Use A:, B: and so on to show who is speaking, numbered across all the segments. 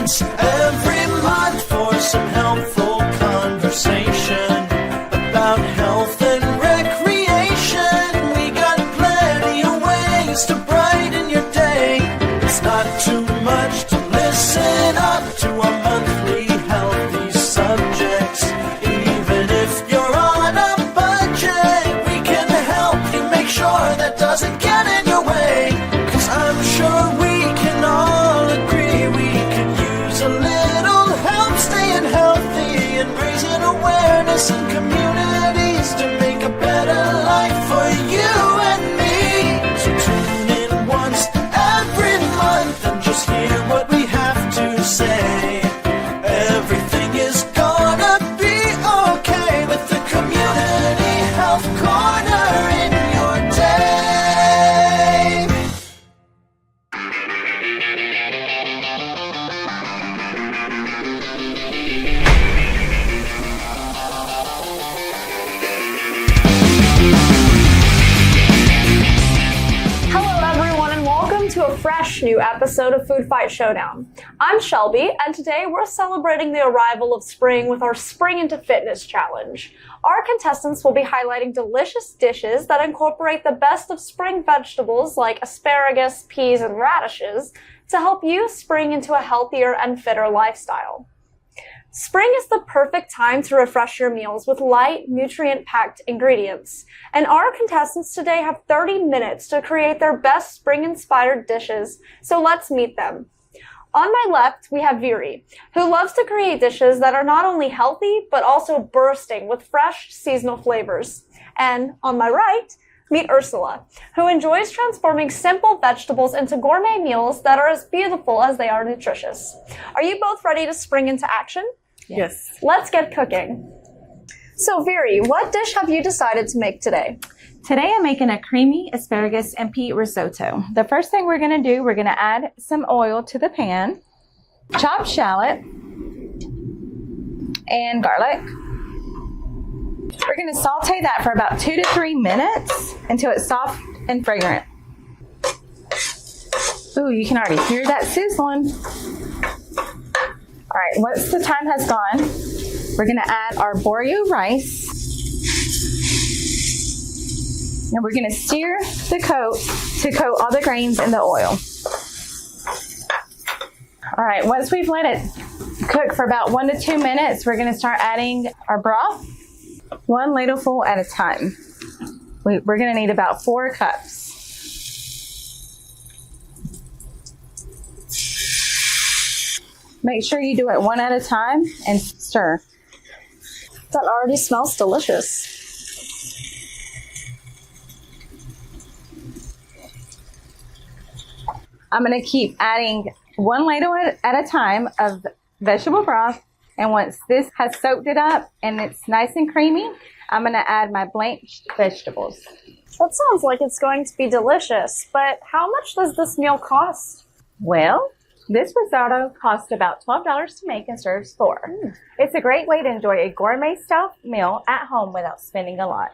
A: once every month for some helpful conversation about health and recreation. We got plenty of ways to brighten your day. It's not too much to listen up to our monthly healthy subjects. Even if you're on a budget, we can help you make sure that doesn't get in your way. 'Cause I'm sure we can all agree we could use a little help staying healthy and raising awareness in communities to make a better life for you and me. So tune in once every month and just hear what we have to say. Everything is gonna be okay with the Community Health Corner in your day.
B: Hello everyone and welcome to a fresh new episode of Food Fight Showdown. I'm Shelby and today we're celebrating the arrival of spring with our Spring into Fitness Challenge. Our contestants will be highlighting delicious dishes that incorporate the best of spring vegetables like asparagus, peas, and radishes to help you spring into a healthier and fitter lifestyle. Spring is the perfect time to refresh your meals with light, nutrient-packed ingredients. And our contestants today have 30 minutes to create their best spring-inspired dishes, so let's meet them. On my left, we have Viri, who loves to create dishes that are not only healthy, but also bursting with fresh, seasonal flavors. And on my right, meet Ursula, who enjoys transforming simple vegetables into gourmet meals that are as beautiful as they are nutritious. Are you both ready to spring into action?
C: Yes.
B: Let's get cooking. So Viri, what dish have you decided to make today?
C: Today I'm making a creamy asparagus and pea risotto. The first thing we're going to do, we're going to add some oil to the pan, chopped shallot, and garlic. We're going to saute that for about 2 to 3 minutes until it's soft and fragrant. Ooh, you can already hear that sizzling. All right, once the time has gone, we're going to add our Boreo rice. And we're going to stir the coat to coat all the grains in the oil. All right, once we've let it cook for about 1 to 2 minutes, we're going to start adding our broth, 1 ladleful at a time. We're going to need about 4 cups. Make sure you do it 1 at a time and stir.
B: That already smells delicious.
C: I'm going to keep adding 1 ladle at a time of vegetable broth. And once this has soaked it up and it's nice and creamy, I'm going to add my blanched vegetables.
B: That sounds like it's going to be delicious, but how much does this meal cost?
C: Well, this risotto costs about $12 to make and serves 4. It's a great way to enjoy a gourmet-style meal at home without spending a lot.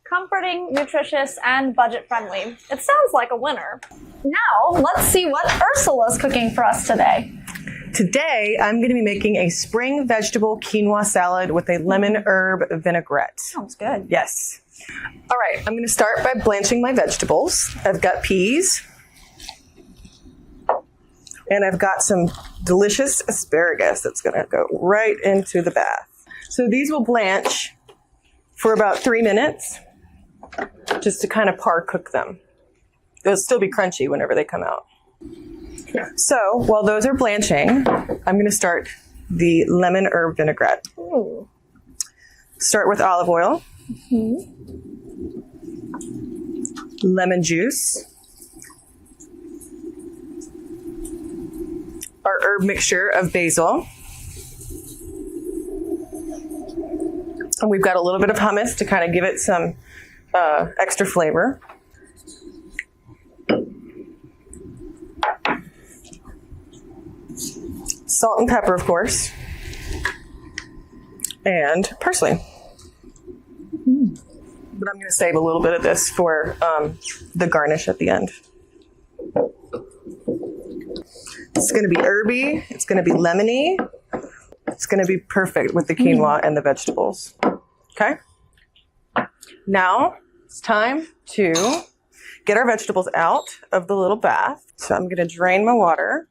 B: Comforting, nutritious, and budget-friendly. It sounds like a winner. Now, let's see what Ursula's cooking for us today.
D: Today, I'm going to be making a spring vegetable quinoa salad with a lemon herb vinaigrette.
B: Sounds good.
D: Yes. All right, I'm going to start by blanching my vegetables. I've got peas. And I've got some delicious asparagus that's going to go right into the bath. So these will blanch for about 3 minutes, just to kind of par cook them. They'll still be crunchy whenever they come out. So while those are blanching, I'm going to start the lemon herb vinaigrette.
B: Ooh.
D: Start with olive oil, lemon juice, our herb mixture of basil, and we've got a little bit of hummus to kind of give it some extra flavor. Salt and pepper, of course, and parsley. But I'm going to save a little bit of this for the garnish at the end. It's going to be herby. It's going to be lemony. It's going to be perfect with the quinoa and the vegetables. Okay? Now it's time to get our vegetables out of the little bath. So I'm going to drain my water.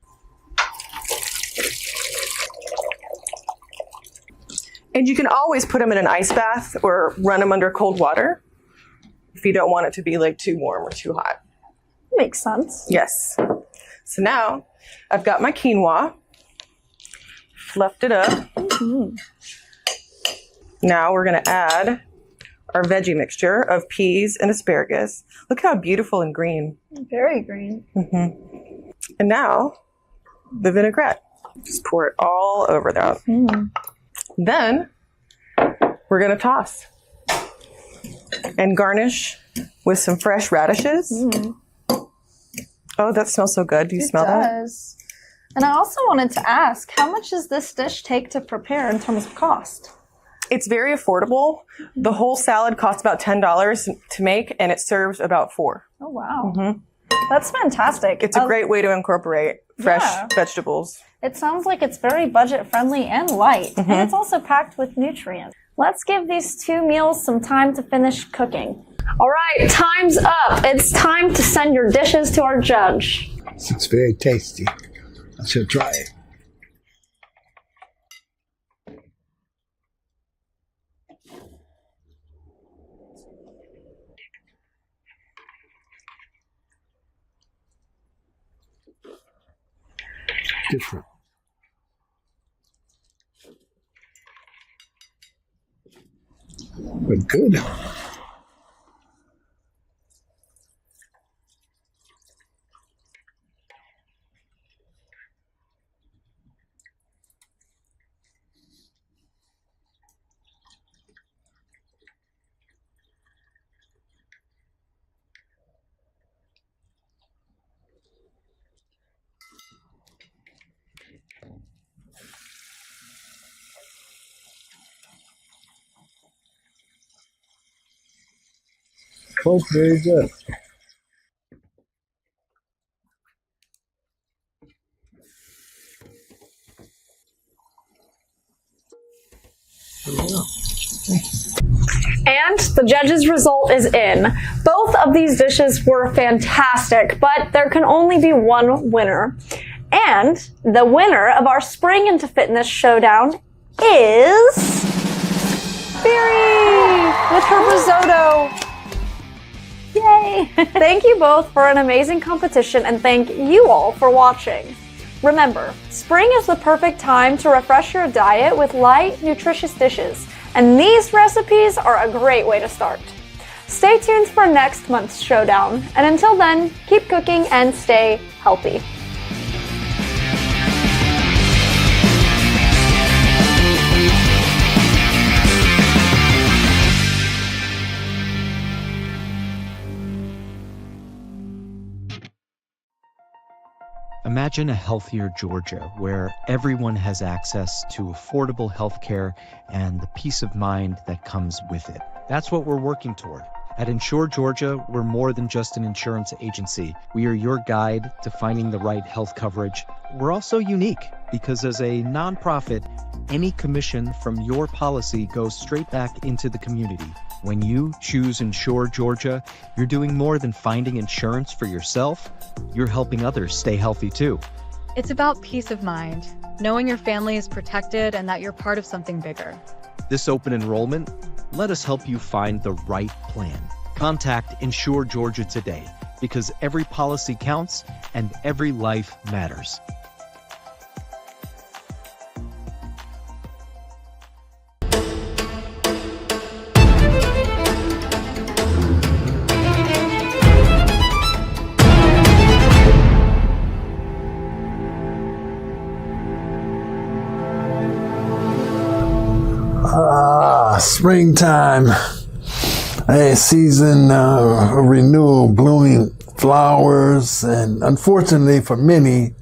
D: And you can always put them in an ice bath or run them under cold water if you don't want it to be like too warm or too hot.
B: Makes sense.
D: Yes. So now I've got my quinoa, fluffed it up.
B: Mm-hmm.
D: Now we're going to add our veggie mixture of peas and asparagus. Look how beautiful and green.
B: Very green.
D: Mm-hmm. And now the vinaigrette. Just pour it all over that.
B: Mm.
D: Then we're going to toss and garnish with some fresh radishes.
B: Mm.
D: Oh, that smells so good. Do you smell that?
B: It does. And I also wanted to ask, how much does this dish take to prepare in terms of cost?
D: It's very affordable. The whole salad costs about $10 to make, and it serves about $4.
B: Oh, wow.
D: Mm-hmm.
B: That's fantastic.
D: It's a great way to incorporate fresh vegetables.
B: It sounds like it's very budget-friendly and light,
D: Mm-hmm.
B: and it's also packed with nutrients. Let's give these two meals some time to finish cooking. All right, time's up. It's time to send your dishes to our judge.
E: It's very tasty. I should try it. Different. But good. Both very good.
B: And the judge's result is in. Both of these dishes were fantastic, but there can only be one winner. And the winner of our Spring into Fitness Showdown is Theory with her risotto. Yay! Thank you both for an amazing competition, and thank you all for watching. Remember, spring is the perfect time to refresh your diet with light, nutritious dishes, and these recipes are a great way to start. Stay tuned for next month's showdown, and until then, keep cooking and stay healthy.
F: Imagine a healthier Georgia where everyone has access to affordable health care and the peace of mind that comes with it. That's what we're working toward. At Insure Georgia, we're more than just an insurance agency. We are your guide to finding the right health coverage. We're also unique because as a nonprofit, any commission from your policy goes straight back into the community. When you choose Insure Georgia, you're doing more than finding insurance for yourself. You're helping others stay healthy too.
G: It's about peace of mind, knowing your family is protected and that you're part of something bigger.
F: This open enrollment, let us help you find the right plan. Contact Insure Georgia today because every policy counts and every life matters.
E: Springtime, a season of renewal, blooming flowers, and unfortunately for many,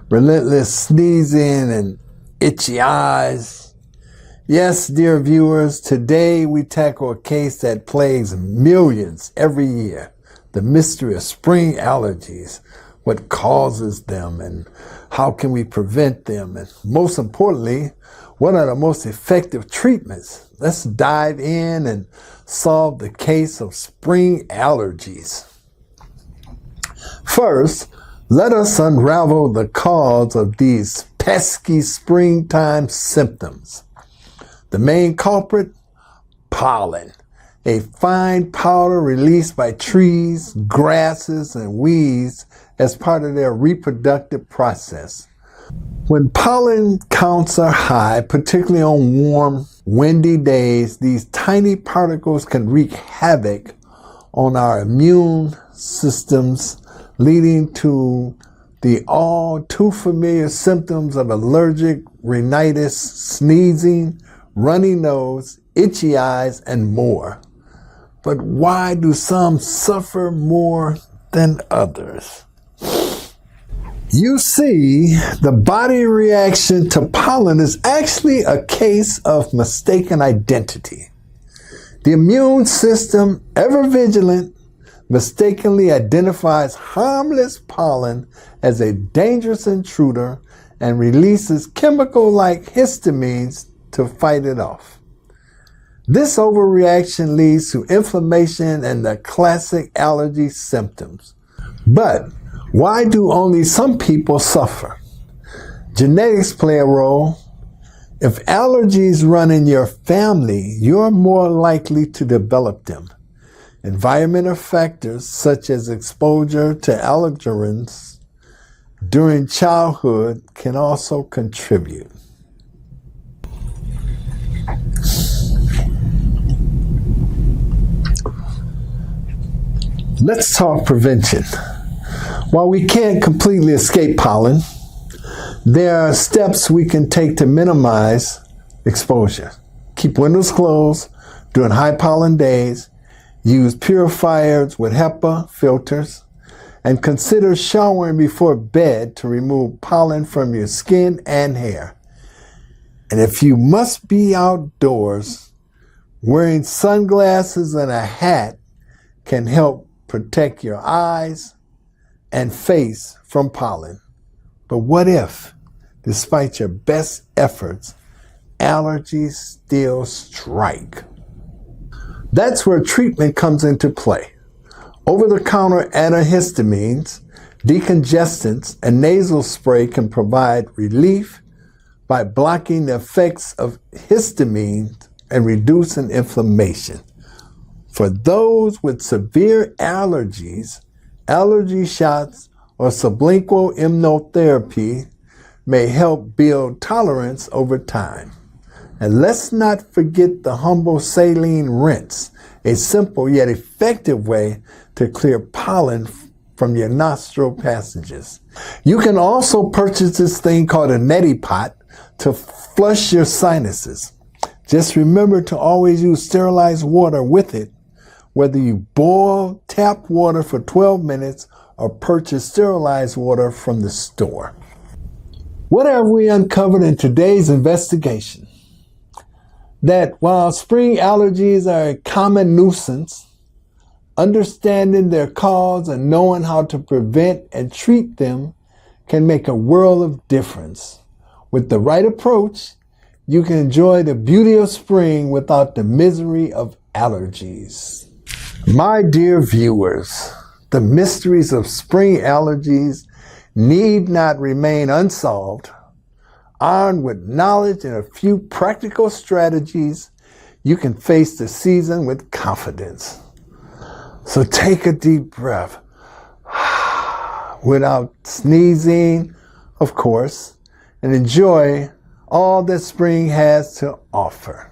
E: relentless sneezing and itchy eyes. Yes, dear viewers, today we tackle a case that plagues millions every year, the mystery of spring allergies. what causes them and how can we prevent them, and most importantly, what are the most effective treatments? Let's dive in and solve the case of spring allergies. First, let us unravel the cause of these pesky springtime symptoms. The main culprit, pollen, a fine powder released by trees, grasses, and weeds as part of their reproductive process. When pollen counts are high, particularly on warm, windy days, these tiny particles can wreak havoc on our immune systems, leading to the all too familiar symptoms of allergic rhinitis, sneezing, runny nose, itchy eyes, and more. But why do some suffer more than others? You see, the body reaction to pollen is actually a case of mistaken identity. The immune system, ever vigilant, mistakenly identifies harmless pollen as a dangerous intruder and releases chemical-like histamines to fight it off. This overreaction leads to inflammation and the classic allergy symptoms. But why do only some people suffer? Genetics play a role. If allergies run in your family, you're more likely to develop them. Environmental factors such as exposure to allergens during childhood can also contribute. Let's talk prevention. While we can't completely escape pollen, there are steps we can take to minimize exposure. Keep windows closed during high pollen days, use purifiers with HEPA filters, and consider showering before bed to remove pollen from your skin and hair. And if you must be outdoors, wearing sunglasses and a hat can help protect your eyes and face from pollen. But what if, despite your best efforts, allergies still strike? That's where treatment comes into play. Over-the-counter antihistamines, decongestants, and nasal spray can provide relief by blocking the effects of histamine and reducing inflammation. For those with severe allergies, allergy shots or sublingual immunotherapy may help build tolerance over time. And let's not forget the humble saline rinse, a simple yet effective way to clear pollen from your nostril passages. You can also purchase this thing called a neti pot to flush your sinuses. Just remember to always use sterilized water with it, whether you boil tap water for 12 minutes or purchase sterilized water from the store. What have we uncovered in today's investigation? That while spring allergies are a common nuisance, understanding their cause and knowing how to prevent and treat them can make a world of difference. With the right approach, you can enjoy the beauty of spring without the misery of allergies. My dear viewers, the mysteries of spring allergies need not remain unsolved. Armed with knowledge and a few practical strategies, you can face the season with confidence. So take a deep breath without sneezing, of course, and enjoy all that spring has to offer.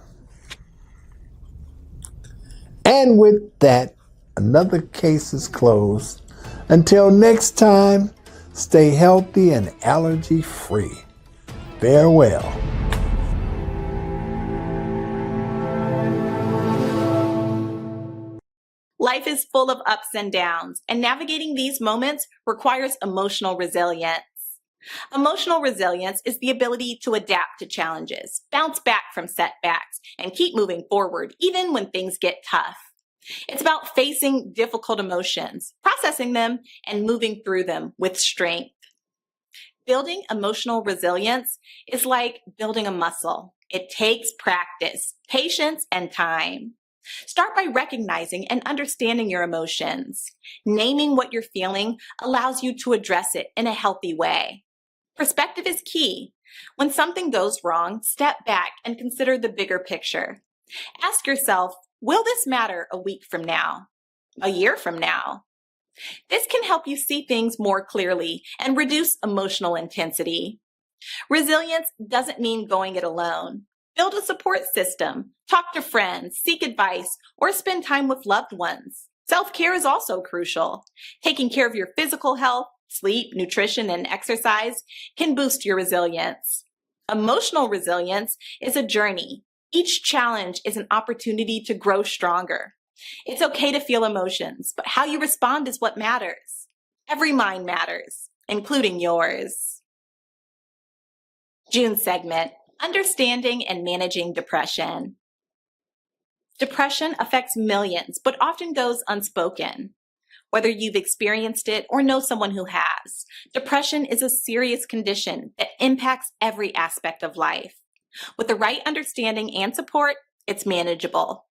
E: And with that, another case is closed. Until next time, stay healthy and allergy-free. Farewell.
H: Life is full of ups and downs, and navigating these moments requires emotional resilience. Emotional resilience is the ability to adapt to challenges, bounce back from setbacks, and keep moving forward even when things get tough. It's about facing difficult emotions, processing them, and moving through them with strength. Building emotional resilience is like building a muscle. It takes practice, patience, and time. Start by recognizing and understanding your emotions. Naming what you're feeling allows you to address it in a healthy way. Perspective is key. When something goes wrong, step back and consider the bigger picture. Ask yourself, will this matter a week from now? A year from now? This can help you see things more clearly and reduce emotional intensity. Resilience doesn't mean going it alone. Build a support system, talk to friends, seek advice, or spend time with loved ones. Self-care is also crucial. Taking care of your physical health, sleep, nutrition, and exercise can boost your resilience. Emotional resilience is a journey. Each challenge is an opportunity to grow stronger. It's okay to feel emotions, but how you respond is what matters. Every mind matters, including yours. June segment, Understanding and Managing Depression. Depression affects millions, but often goes unspoken. Whether you've experienced it or know someone who has, depression is a serious condition that impacts every aspect of life. With the right understanding and support, it's manageable.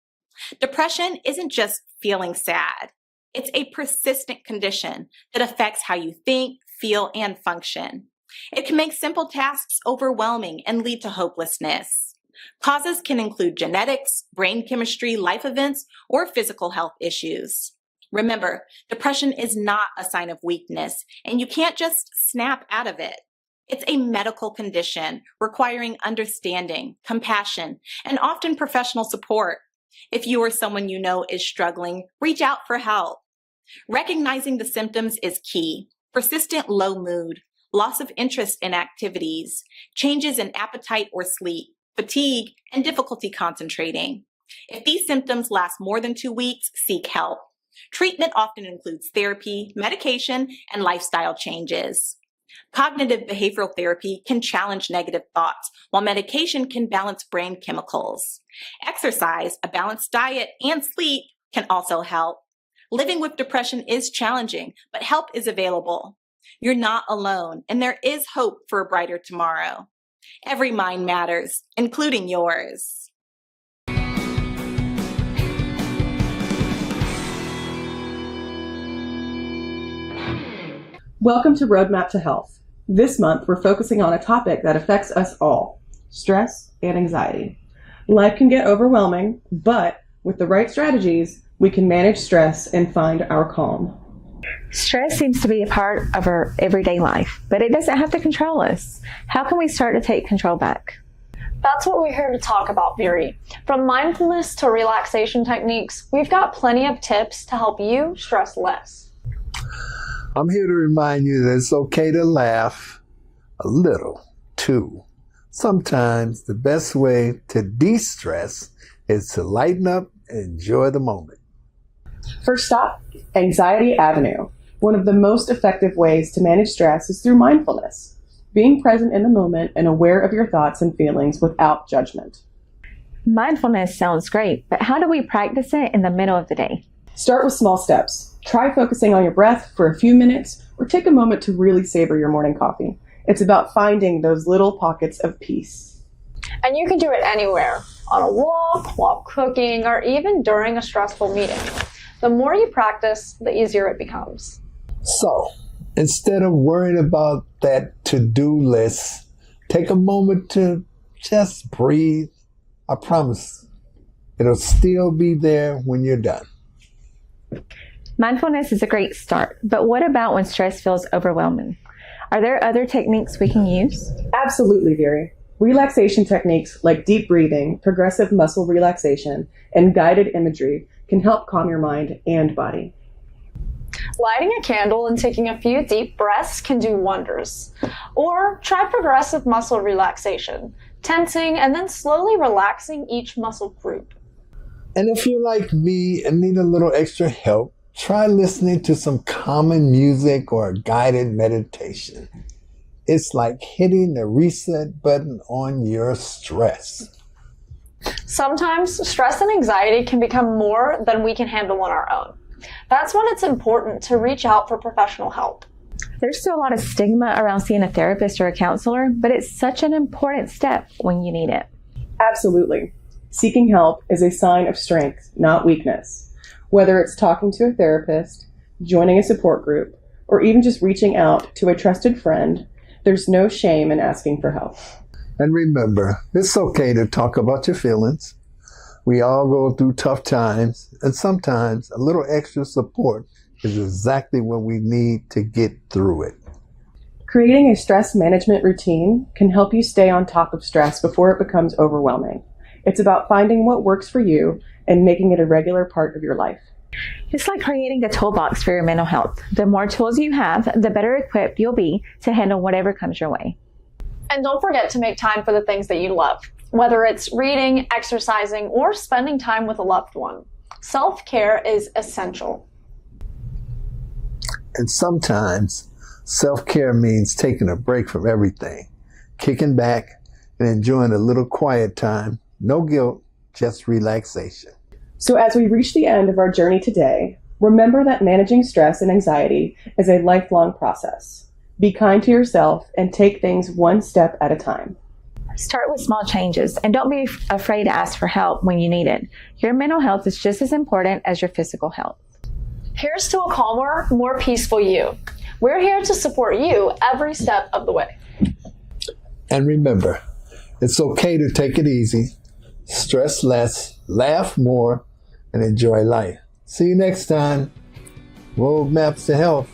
H: Depression isn't just feeling sad. It's a persistent condition that affects how you think, feel, and function. It can make simple tasks overwhelming and lead to hopelessness. Causes can include genetics, brain chemistry, life events, or physical health issues. Remember, depression is not a sign of weakness, and you can't just snap out of it. It's a medical condition requiring understanding, compassion, and often professional support. If you or someone you know is struggling, reach out for help. Recognizing the symptoms is key. Persistent low mood, loss of interest in activities, changes in appetite or sleep, fatigue, and difficulty concentrating. If these symptoms last more than 2 weeks, seek help. Treatment often includes therapy, medication, and lifestyle changes. Cognitive behavioral therapy can challenge negative thoughts, while medication can balance brain chemicals. Exercise, a balanced diet, and sleep can also help. Living with depression is challenging, but help is available. You're not alone, and there is hope for a brighter tomorrow. Every mind matters, including yours.
D: Welcome to Roadmap to Health. This month, we're focusing on a topic that affects us all, stress and anxiety. Life can get overwhelming, but with the right strategies, we can manage stress and find our calm.
C: Stress seems to be a part of our everyday life, but it doesn't have to control us. How can we start to take control back?
B: That's what we're here to talk about, Viri. From mindfulness to relaxation techniques, we've got plenty of tips to help you stress less.
E: I'm here to remind you that it's okay to laugh a little, too. Sometimes the best way to de-stress is to lighten up and enjoy the moment.
D: First stop, Anxiety Avenue. One of the most effective ways to manage stress is through mindfulness, being present in the moment and aware of your thoughts and feelings without judgment.
C: Mindfulness sounds great, but how do we practice it in the middle of the day?
D: Start with small steps. Try focusing on your breath for a few minutes or take a moment to really savor your morning coffee. It's about finding those little pockets of peace.
B: And you can do it anywhere, on a walk, while cooking, or even during a stressful meeting. The more you practice, the easier it becomes.
E: So, instead of worrying about that to-do list, take a moment to just breathe. I promise it'll still be there when you're done.
C: Mindfulness is a great start, but what about when stress feels overwhelming? Are there other techniques we can use?
D: Absolutely, Viri. Relaxation techniques like deep breathing, progressive muscle relaxation, and guided imagery can help calm your mind and body.
B: Lighting a candle and taking a few deep breaths can do wonders. Or try progressive muscle relaxation, tensing and then slowly relaxing each muscle group.
E: And if you're like me and need a little extra help, try listening to some calming music or a guided meditation. It's like hitting the reset button on your stress.
B: Sometimes stress and anxiety can become more than we can handle on our own. That's when it's important to reach out for professional help.
C: There's still a lot of stigma around seeing a therapist or a counselor, but it's such an important step when you need it.
D: Absolutely. Seeking help is a sign of strength, not weakness. Whether it's talking to a therapist, joining a support group, or even just reaching out to a trusted friend, there's no shame in asking for help.
E: And remember, it's okay to talk about your feelings. We all go through tough times, and sometimes a little extra support is exactly what we need to get through it.
D: Creating a stress management routine can help you stay on top of stress before it becomes overwhelming. It's about finding what works for you and making it a regular part of your life.
C: It's like creating a toolbox for your mental health. The more tools you have, the better equipped you'll be to handle whatever comes your way.
B: And don't forget to make time for the things that you love, whether it's reading, exercising, or spending time with a loved one. Self-care is essential.
E: And sometimes self-care means taking a break from everything, kicking back and enjoying a little quiet time. No guilt, just relaxation.
D: So as we reach the end of our journey today, remember that managing stress and anxiety is a lifelong process. Be kind to yourself and take things one step at a time.
C: Start with small changes and don't be afraid to ask for help when you need it. Your mental health is just as important as your physical health.
B: Here's to a calmer, more peaceful you. We're here to support you every step of the way.
E: And remember, it's okay to take it easy, stress less, laugh more, and enjoy life. See you next time. Roadmaps to Health.